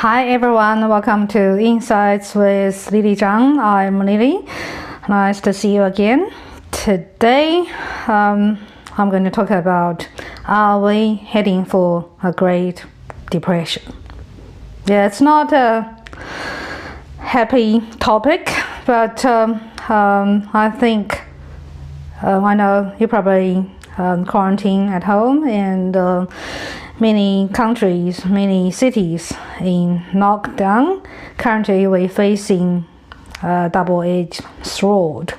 Hi everyone, welcome to Insights with Lily Zhang. I'm Lily. Nice to see you again. Today, I'm going to talk about, are we heading for a Great Depression? Yeah, it's not a happy topic, but I think I know you probably quarantine at home, and many countries, many cities in lockdown. Currently, we're facing a double-edged sword.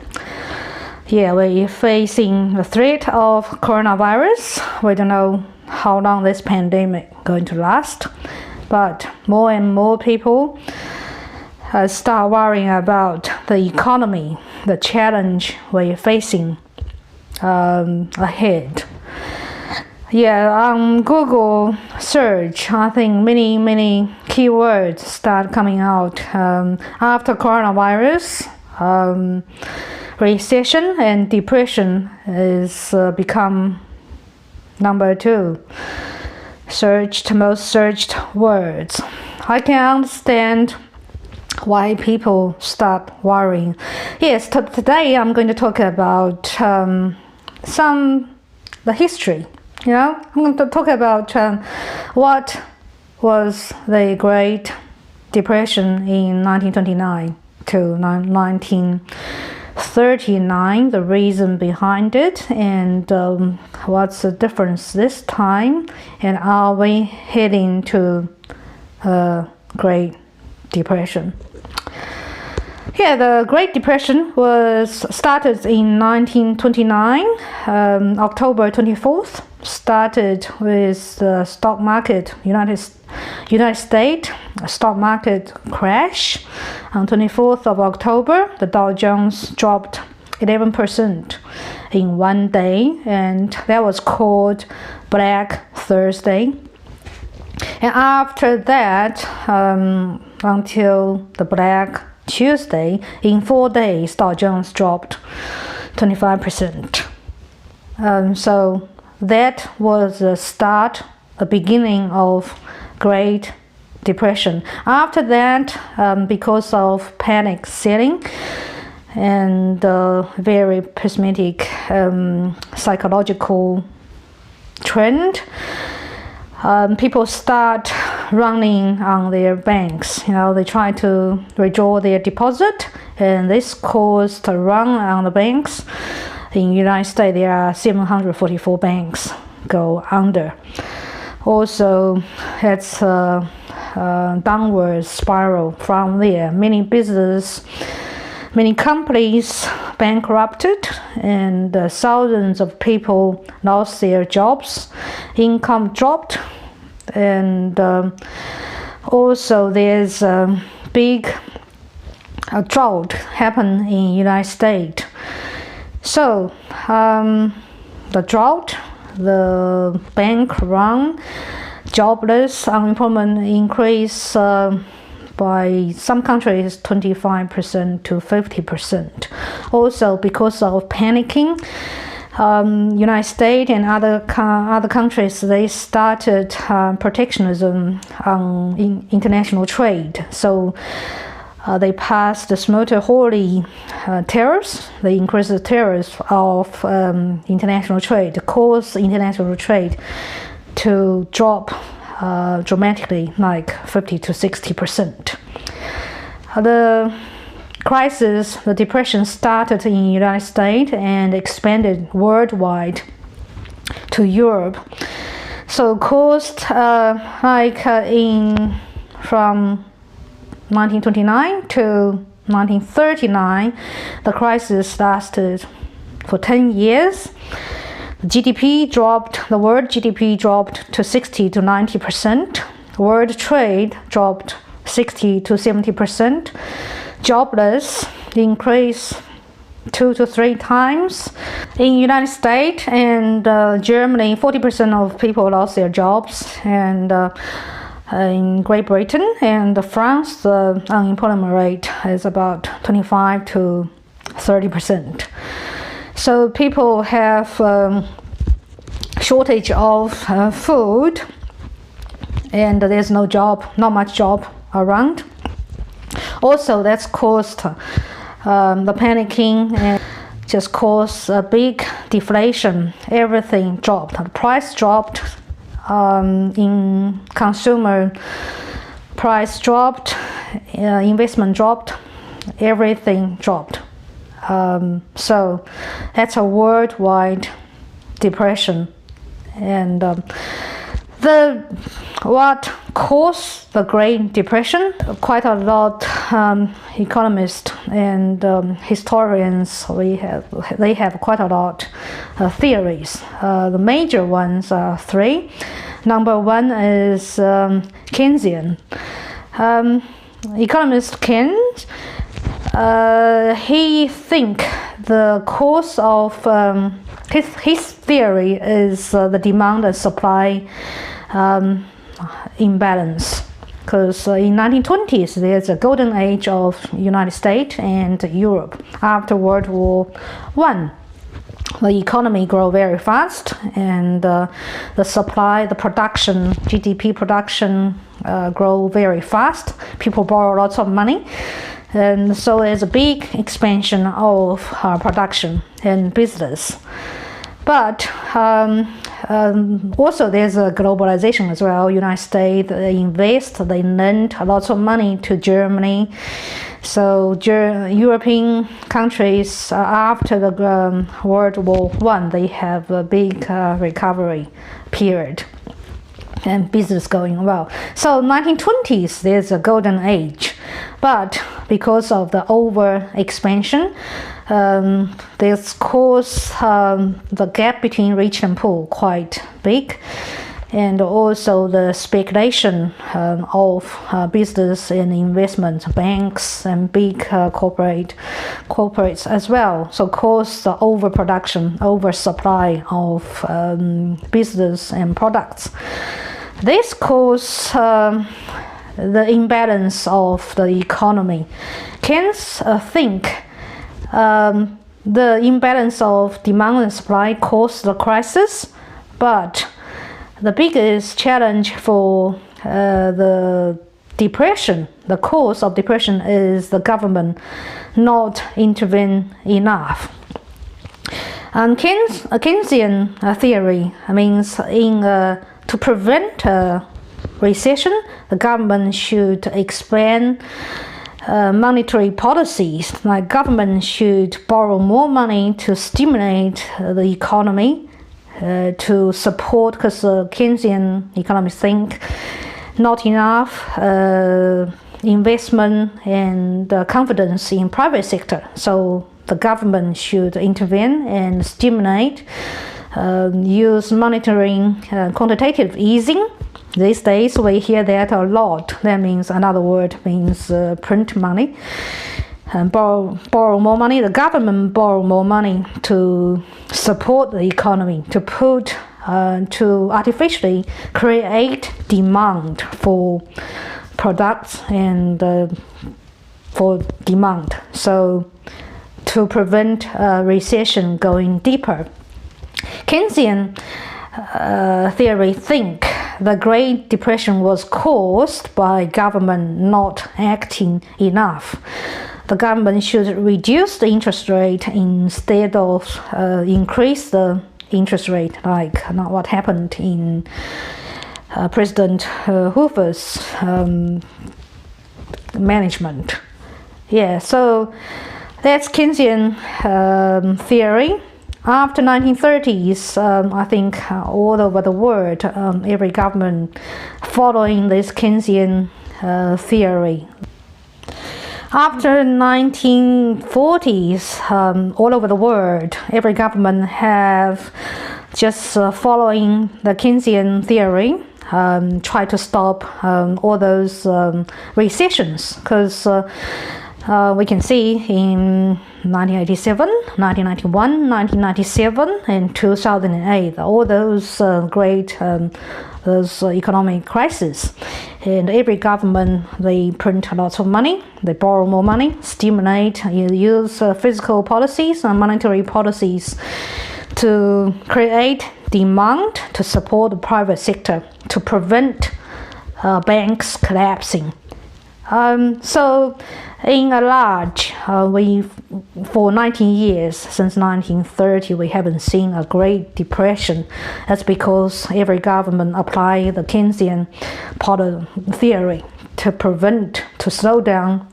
Yeah, we're facing the threat of coronavirus. We don't know how long this pandemic is going to last, but more and more people start worrying about the economy, the challenge we're facing ahead. Yeah, on Google search, I think many keywords start coming out after coronavirus. Recession and depression is become number 2 most searched words. I can understand why people start worrying. Yes, today I'm going to talk about the history. I'm going to talk about what was the Great Depression in 1929 to 1939, the reason behind it, and what's the difference this time, and are we heading to a Great Depression? Yeah, the Great Depression was started in 1929, October 24th. Started with the stock market, United States stock market crash. On 24th of October, the Dow Jones dropped 11% in one day, and that was called Black Thursday. And after that, until the Black Tuesday, in 4 days, Dow Jones dropped 25%. So that was the start, the beginning of Great Depression. After that, because of panic selling and very pessimistic psychological trend, people start running on their banks. They try to withdraw their deposit, and this caused a run on the banks. In the United States, there are 744 banks go under. Also, it's a downward spiral from there. Many companies bankrupted, and thousands of people lost their jobs. Income dropped, and also there's a big drought happened in the United States. So the drought, the bank run, jobless, unemployment increase by some countries 25% to 50%. Also, because of panicking, United States and other countries, they started protectionism on international trade. So they passed the Smoot-Hawley tariffs. They increased the tariffs of international trade, caused international trade to drop dramatically, like 50 to 60%. The crisis, the depression, started in the United States and expanded worldwide to Europe. So caused from 1929 to 1939, the crisis lasted for 10 years. The world GDP dropped to 60 to 90%. World trade dropped 60 to 70%. Jobless increased 2 to 3 times. In the United States and Germany, 40% of people lost their jobs, and in Great Britain and France, the unemployment rate is about 25 to 30%. So people have shortage of food, and there's not much job around. Also, that's caused the panicking and just caused a big deflation. Everything dropped. The price dropped. In consumer price dropped, investment dropped, everything dropped. So that's a worldwide depression. And what caused the Great Depression? Quite a lot economists and historians, they have quite a lot theories. The major ones are three. Number one is Keynesian. Economist Keynes, he think the cause of his theory is the demand and supply imbalance, because in 1920s there's a golden age of United States and Europe. After World War I, the economy grew very fast, and the supply, the production, GDP production grow very fast. People borrow lots of money, and so there's a big expansion of production and business. But also there's a globalization as well. United States, they invest, they lend lots of money to Germany. So European countries, after the World War I, they have a big recovery period and business going well. So 1920s, there's a golden age. But because of the over expansion, this caused the gap between rich and poor quite big, and also the speculation of business and investment banks and big corporates as well. So caused the overproduction, oversupply of business and products. This caused the imbalance of the economy. Keynes think the imbalance of demand and supply caused the crisis, but the biggest challenge for the depression, the cause of depression, is the government not intervene enough. And Keynesian theory means to prevent a recession, the government should expand monetary policies. Like government should borrow more money to stimulate the economy, to support, because Keynesian economists think not enough investment and confidence in private sector. So the government should intervene and stimulate, use monitoring, quantitative easing. These days we hear that a lot. That means, another word means print money. And borrow more money. The government borrow more money to support the economy, to artificially create demand for products and for demand. So to prevent recession going deeper. Keynesian theory think the Great Depression was caused by government not acting enough. The government should reduce the interest rate instead of increase the interest rate, like what happened in President Hoover's management. Yeah, so that's Keynesian theory. After 1930s, I think all over the world, every government following this Keynesian theory. After 1940s, all over the world, every government have just following the Keynesian theory, try to stop all those recessions, because we can see in 1987, 1991, 1997, and 2008, all those great those economic crises. And every government, they print lots of money, they borrow more money, stimulate, use fiscal policies and monetary policies to create demand to support the private sector, to prevent banks collapsing. So in a large, for 19 years, since 1930, we haven't seen a Great Depression. That's because every government applied the Keynesian policy theory to slow down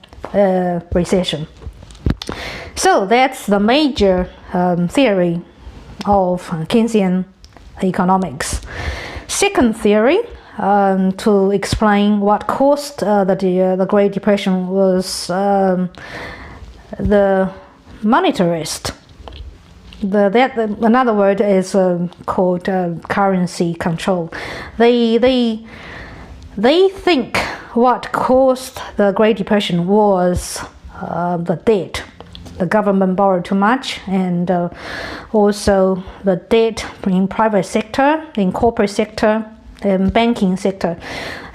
recession. So that's the major theory of Keynesian economics. Second theory, to explain what caused the Great Depression, was the monetarist. Another word is called currency control. They think what caused the Great Depression was the debt. The government borrowed too much, and also the debt in private sector, in corporate sector, and banking sector.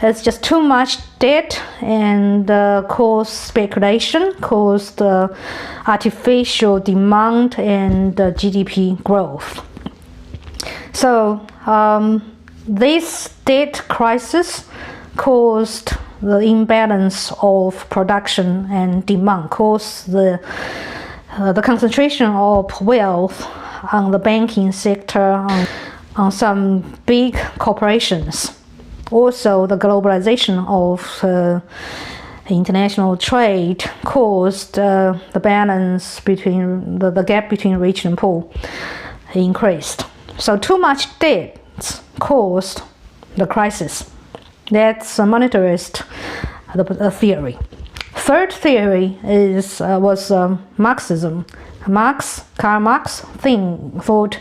It's just too much debt, and caused speculation, caused artificial demand and GDP growth. So this debt crisis caused the imbalance of production and demand, caused the concentration of wealth on the banking sector, on some big corporations. Also, the globalization of international trade caused the balance between the gap between rich and poor increased. So too much debt caused the crisis. That's a monetarist theory. Third theory was Marxism. Karl Marx thought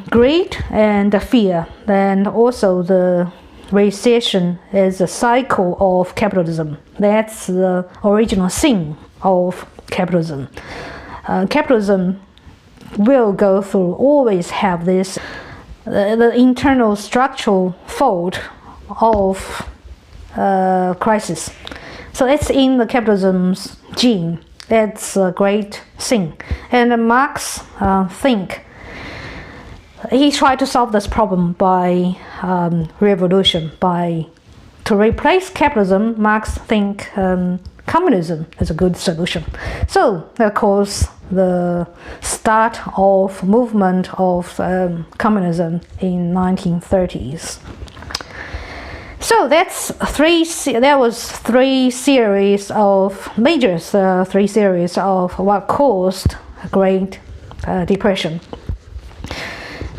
greed and fear, and also the recession is a cycle of capitalism. That's the original sin of capitalism. Capitalism will go through, always have this the internal structural fault of crisis. So it's in the capitalism's gene. That's a great sin. And Marx he tried to solve this problem by revolution. To replace capitalism, Marx think communism is a good solution. So of course the start of movement of communism in 1930s. So there was three series of what caused a Great Depression.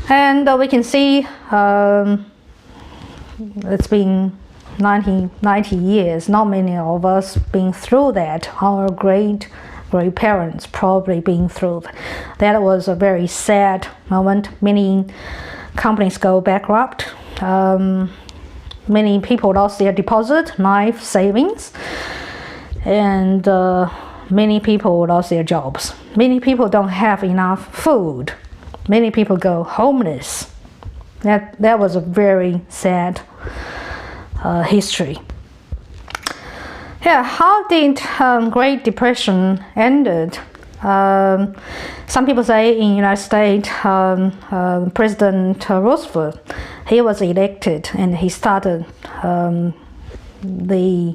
And we can see it's been 90 years. Not many of us been through that. Our great parents probably been through that. That was a very sad moment. Many companies go bankrupt. Many people lost their deposit, life savings, and many people lost their jobs. Many people don't have enough food. Many people go homeless. That was a very sad history. Yeah, how did Great Depression ended? Some people say in United States, President Roosevelt, he was elected and he started the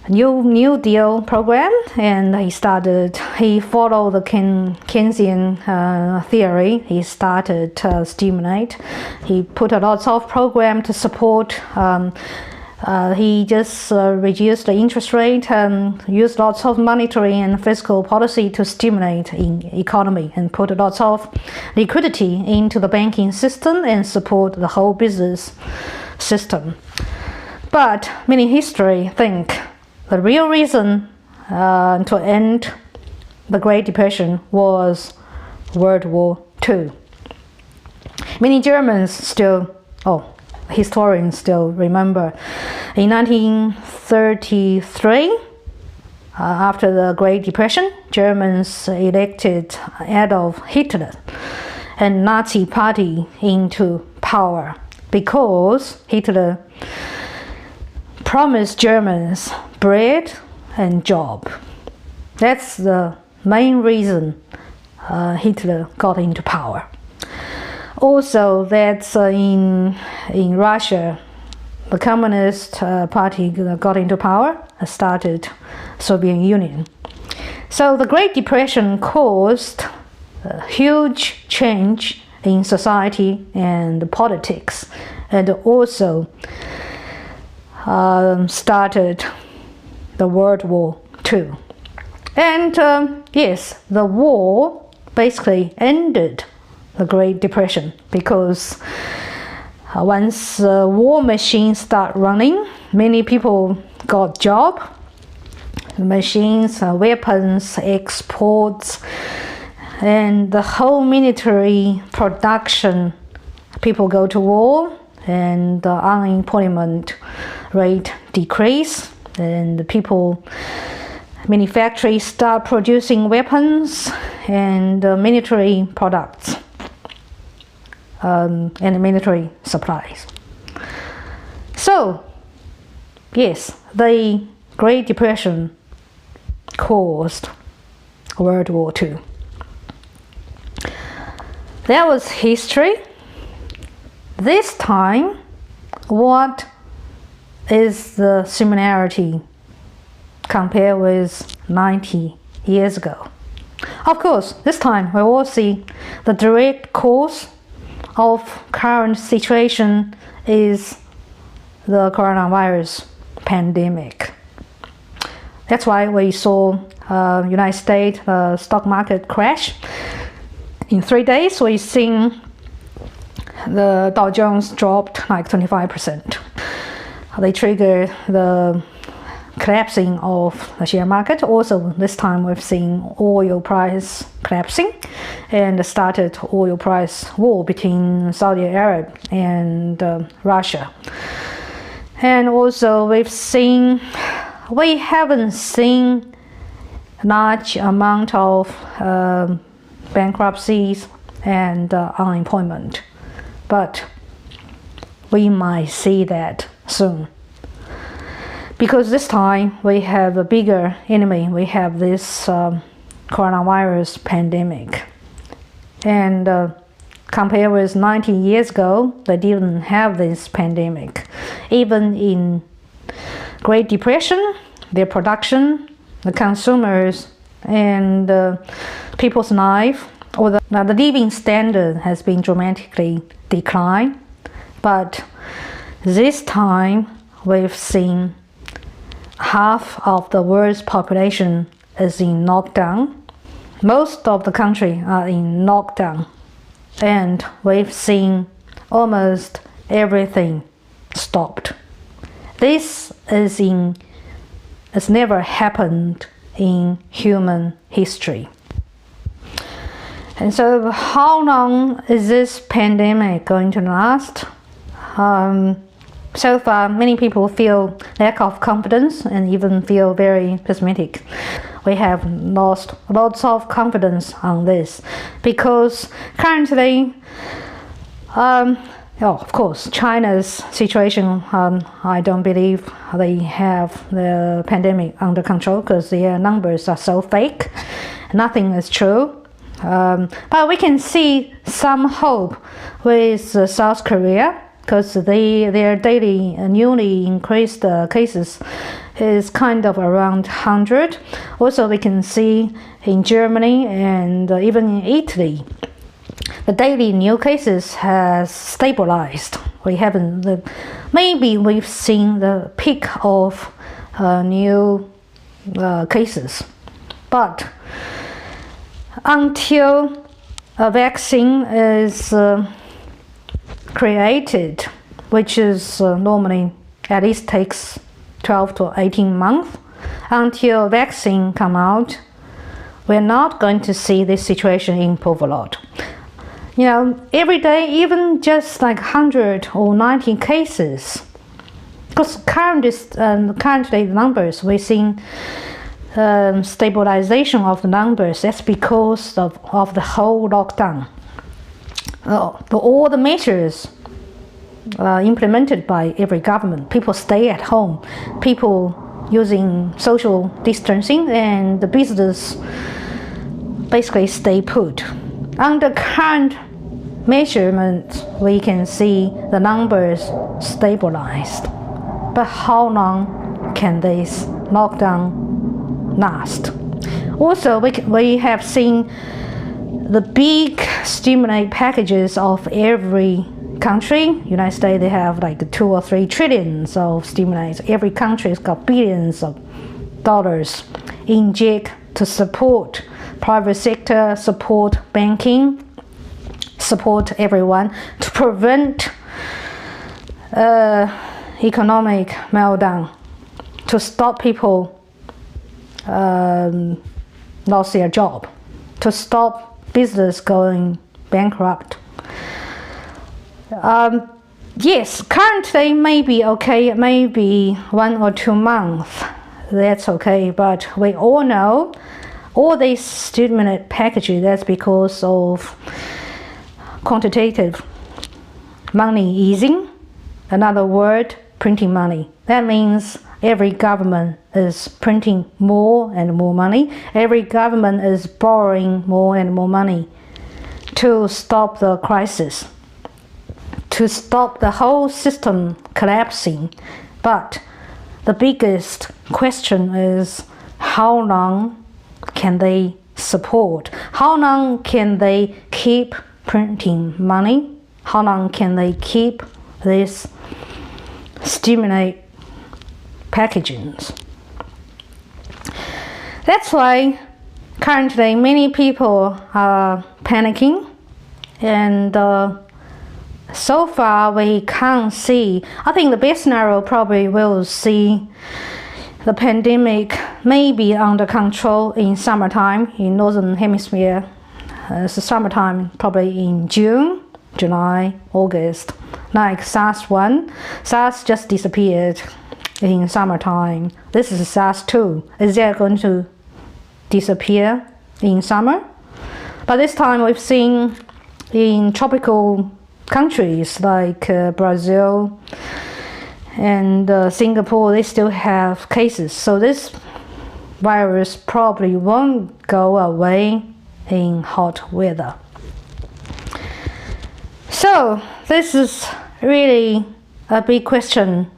New Deal program, and he followed the Keynesian theory. He started to stimulate. He put a lot of program to support. He just reduced the interest rate and used lots of monetary and fiscal policy to stimulate in economy, and put lots of liquidity into the banking system and support the whole business system. But many history think the real reason to end the Great Depression was World War II. Many Germans historians still remember. In 1933, after the Great Depression, Germans elected Adolf Hitler and Nazi Party into power because Hitler promised Germans bread and job. That's the main reason Hitler got into power. Also, that's in Russia, the Communist Party got into power, started Soviet Union. So the Great Depression caused a huge change in society and politics, and also started the World War II. And yes, the war basically ended the Great Depression, because once war machines start running, many people got job. Machines, weapons, exports, and the whole military production. People go to war, and the unemployment rate decrease, and the people, many factories start producing weapons and military products and military supplies. So yes, the Great Depression caused World War II. That was history. This time, what is the similarity compared with 90 years ago? Of course, this time we all see the direct cause of current situation is the coronavirus pandemic. That's why we saw United States stock market crash. In 3 days, we've seen the Dow Jones dropped like 25%. They triggered the collapsing of the share market. Also, this time we've seen oil price collapsing and started oil price war between Saudi Arabia and Russia. And also we haven't seen large amount of bankruptcies and unemployment, but we might see that soon, because this time we have a bigger enemy. We have this coronavirus pandemic, and compared with 90 years ago, they didn't have this pandemic. Even in Great Depression, their production, the consumers, and people's life, or the living standard has been dramatically declined. But this time, we've seen half of the world's population is in lockdown. Most of the country are in lockdown, and we've seen almost everything stopped. This has never happened in human history. And so how long is this pandemic going to last? So far, many people feel lack of confidence and even feel very pessimistic. We have lost lots of confidence on this, because currently, of course, China's situation, I don't believe they have the pandemic under control, because their numbers are so fake. Nothing is true. But we can see some hope with South Korea, because their daily newly increased cases is kind of around 100. Also, we can see in Germany and even in Italy, the daily new cases has stabilized. Maybe we've seen the peak of new cases, but until a vaccine is created, which is normally at least takes 12 to 18 months, until vaccine come out, we're not going to see this situation improve a lot. Every day, even just like 100 or 90 cases, because currently the numbers, we're seeing stabilization of the numbers. That's because of the whole lockdown. All the measures implemented by every government. People stay at home. People using social distancing, and the business basically stay put. Under current measurements, we can see the numbers stabilized. but how long can this lockdown last? Also, we have seen the big stimulus packages of every country. United States, they have like 2 or 3 trillions of stimulus. Every country's got billions of dollars inject to support private sector, support banking, support everyone to prevent economic meltdown, to stop people lost their job, to stop business going bankrupt. Yes, currently maybe okay, maybe 1 or 2 months, that's okay, but we all know all these stimulus packages, that's because of quantitative money easing. Another word, printing money. That means every government is printing more and more money. Every government is borrowing more and more money to stop the crisis, to stop the whole system collapsing. But the biggest question is, how long can they support? How long can they keep printing money? How long can they keep this stimulus packages? That's why currently many people are panicking, and so far we can't see. I think the best scenario probably will see the pandemic maybe under control in summertime in Northern Hemisphere. It's summertime probably in June, July, August. Like SARS-1, SARS just disappeared in summertime. This is SARS-2. Is that going to disappear in summer? But this time we've seen in tropical countries like Brazil and Singapore, they still have cases. So this virus probably won't go away in hot weather. So this is really a big question.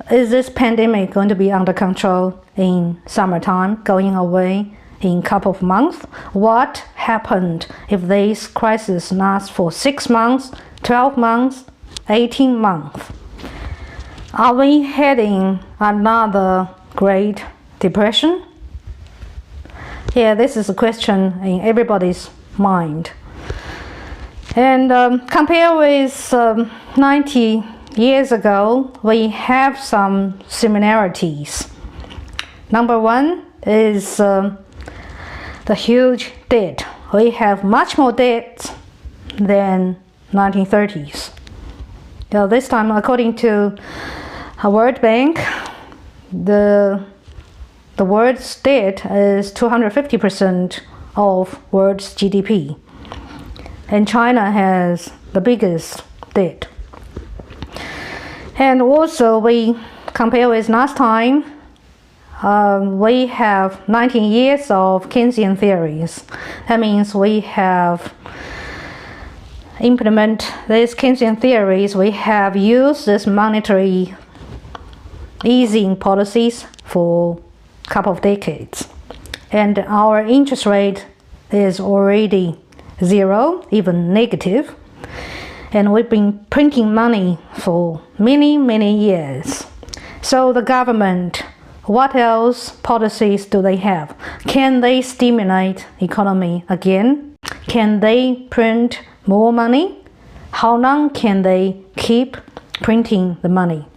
Is this pandemic going to be under control in summertime, going away in a couple of months? What happened if this crisis lasts for 6 months, 12 months, 18 months? Are we heading another Great Depression? Yeah, this is a question in everybody's mind. And compared with 90 years ago, we have some similarities. Number one is the huge debt. We have much more debt than 1930s. Now, this time, according to a World Bank, the world's debt is 250% of world's GDP. And China has the biggest debt. And also, we compare with last time, we have 19 years of Keynesian theories. That means we have implement these Keynesian theories. We have used this monetary easing policies for a couple of decades. And our interest rate is already 0, even negative. And we've been printing money for many, many years. So the government, what else policies do they have? Can they stimulate economy again? Can they print more money? How long can they keep printing the money?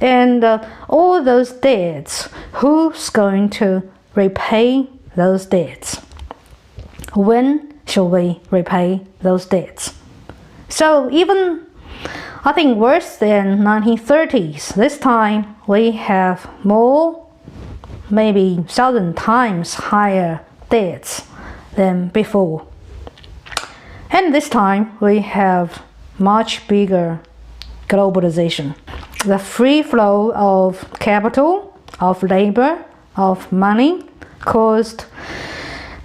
And all those debts, who's going to repay those debts? When should we repay those debts? So even, I think, worse than 1930s, this time we have more, maybe 1,000 times higher debts than before. And this time we have much bigger globalization. The free flow of capital, of labor, of money caused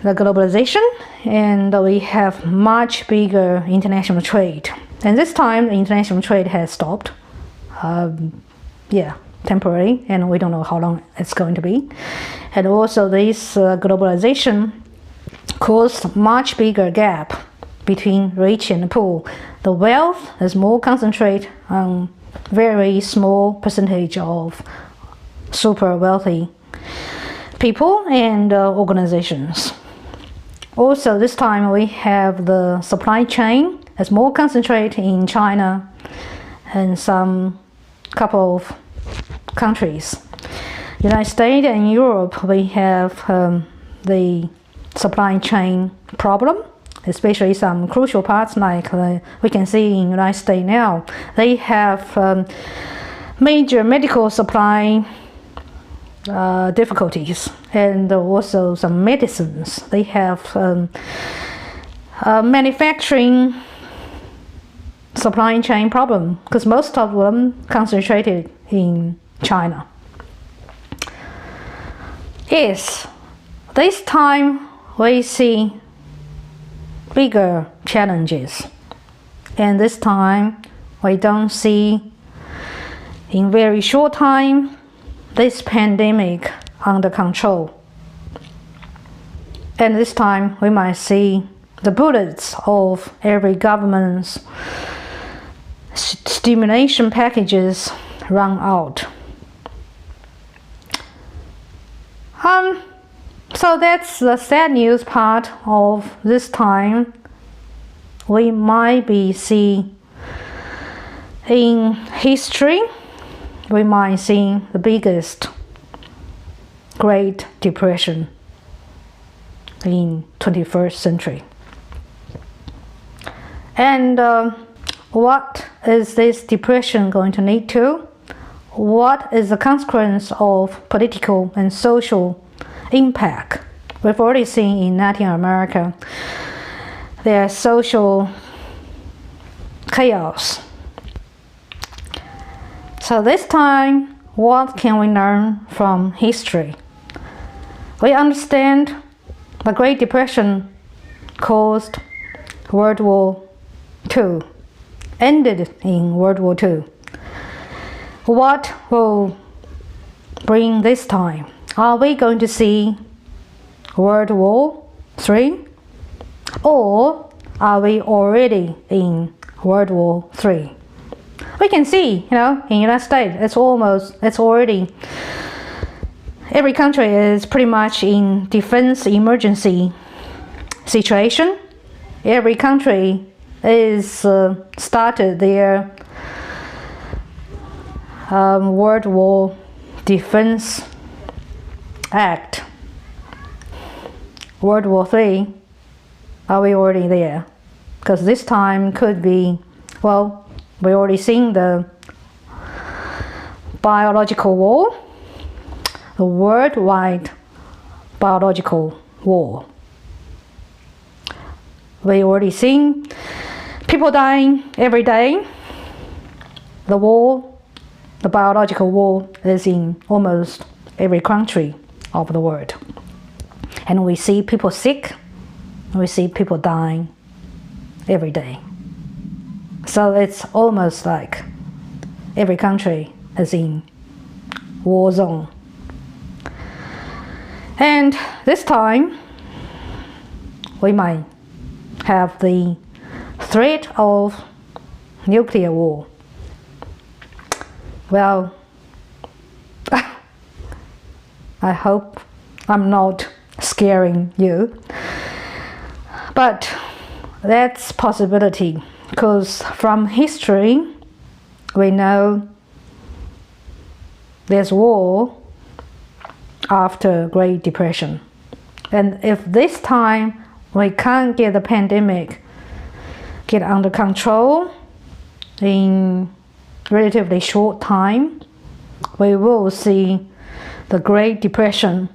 the globalization, and we have much bigger international trade. And this time the international trade has stopped. temporary, and we don't know how long it's going to be. And also this globalization caused much bigger gap between rich and poor. The wealth is more concentrated on very small percentage of super wealthy people and organizations. Also, this time we have the supply chain is more concentrated in China and some couple of countries. United States and Europe, we have the supply chain problem, especially some crucial parts like we can see in United States now. They have major medical supply difficulties, and also some medicines. They have manufacturing supply chain problem because most of them concentrated in China. Yes, this time we see bigger challenges, and this time we don't see in very short time this pandemic under control. And this time we might see the bullets of every government's stimulation packages run out. So that's the sad news part of this time. We might be see in history, we might see the biggest Great Depression in 21st century. And what is this depression going to lead to? What is the consequence of political and social impact? We've already seen in Latin America there's social chaos. So this time, what can we learn from history? We understand the Great Depression caused World War II, ended in World War II. What will bring this time? Are we going to see World War III? Or are we already in World War III? We can see, in the United States, it's already, every country is pretty much in defense emergency situation. Every country is started their World War Defense Act. World War III, are we already there? Because this time could be, well, we already seen the biological war, the worldwide biological war. We already seen people dying every day. The war, the biological war, is in almost every country of the world. And we see people sick, we see people dying every day. So it's almost like every country is in war zone. And this time, we might have the threat of nuclear war. Well, I hope I'm not scaring you, but that's possibility, because from history we know there's war after Great Depression, and if this time we can't get the pandemic get under control in relatively short time, we will see the Great Depression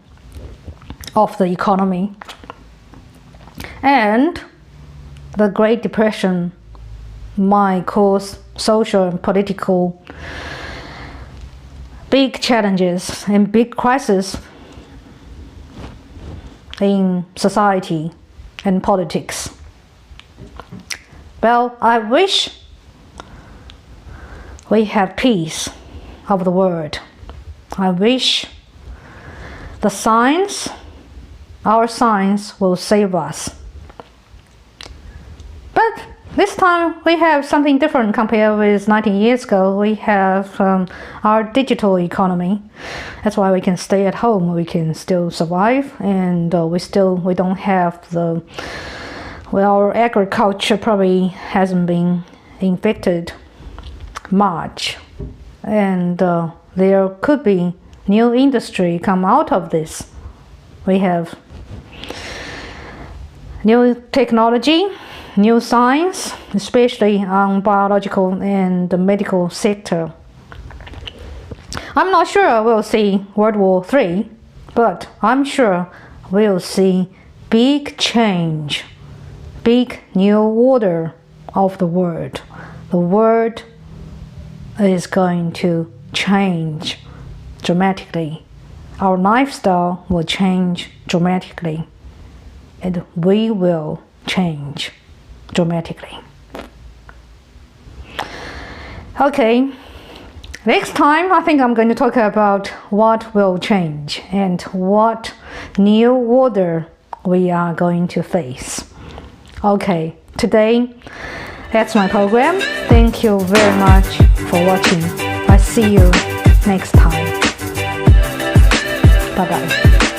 of the economy. And the Great Depression might cause social and political big challenges and big crises in society and politics. Well, I wish we have peace of the world. I wish the science, our science, will save us. But this time we have something different compared with 19 years ago. We have our digital economy. That's why we can stay at home. We can still survive, and we don't have the, well, our agriculture probably hasn't been infected much, and there could be new industry come out of this. We have new technology, new science, especially on biological and the medical sector. I'm not sure we'll see World War III, but I'm sure we'll see big change, big new order of the world. The world is going to change dramatically. Our lifestyle will change dramatically, and we will change dramatically. Okay, next time I think I'm going to talk about what will change and what new order we are going to face. Okay, today that's my program. Thank you very much for watching. I see you next time. Bye bye.